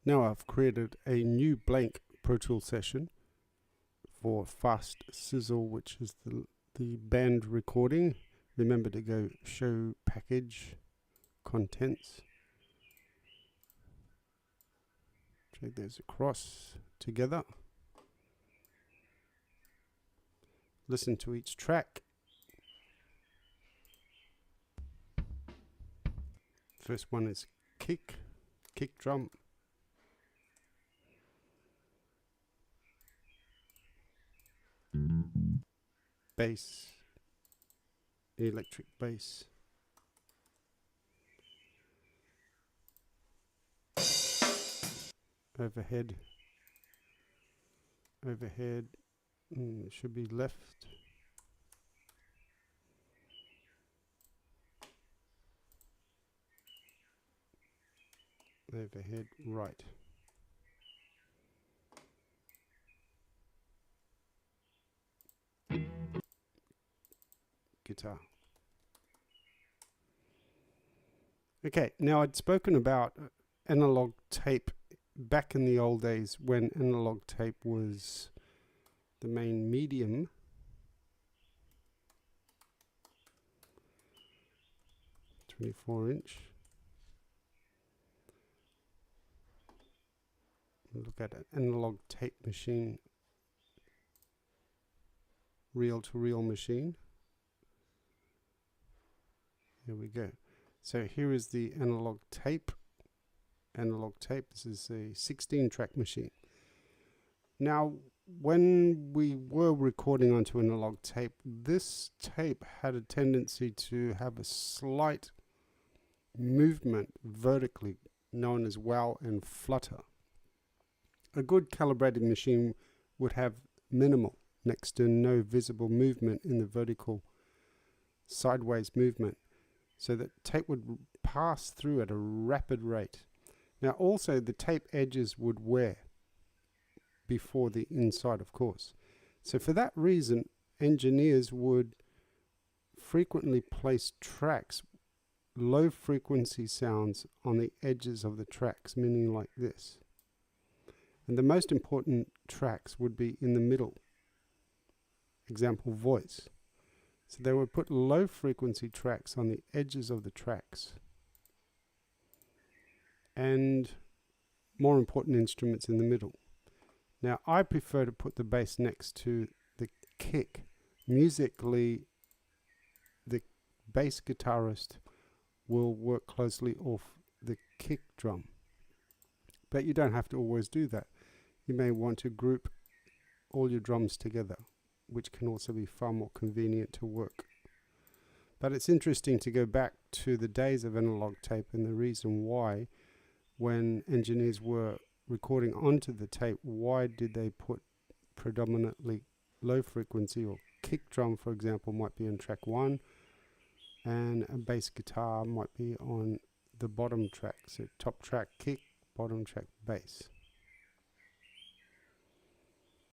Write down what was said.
Now I've created a new blank Pro Tools session for Fast Sizzle, which is the band recording. Remember to go Show Package, Contents. Drag those across together. Listen to each track. First one is kick drum. Bass, electric bass. Overhead, should be left. Overhead, right. Guitar. Okay, now I'd spoken about analog tape back in the old days when analog tape was the main medium. .24" Look at an analog tape machine, reel-to-reel machine. Here we go. So here is the analog tape. This is a 16-track machine. Now, when we were recording onto analog tape, this tape had a tendency to have a slight movement vertically, known as wow and flutter. A good calibrated machine would have minimal, next to no visible movement in the vertical sideways movement, so that tape would pass through at a rapid rate. Now also the tape edges would wear before the inside, of course. So for that reason, engineers would frequently place tracks, low frequency sounds, on the edges of the tracks, meaning like this. And the most important tracks would be in the middle. Example, voice. So they would put low frequency tracks on the edges of the tracks, and more important instruments in the middle. Now I prefer to put the bass next to the kick. Musically, the bass guitarist will work closely off the kick drum, but you don't have to always do that. You may want to group all your drums together, which can also be far more convenient to work. But it's interesting to go back to the days of analog tape, and the reason why, when engineers were recording onto the tape, why did they put predominantly low frequency, or kick drum, for example, might be on track 1, and a bass guitar might be on the bottom track. So top track kick, bottom track bass.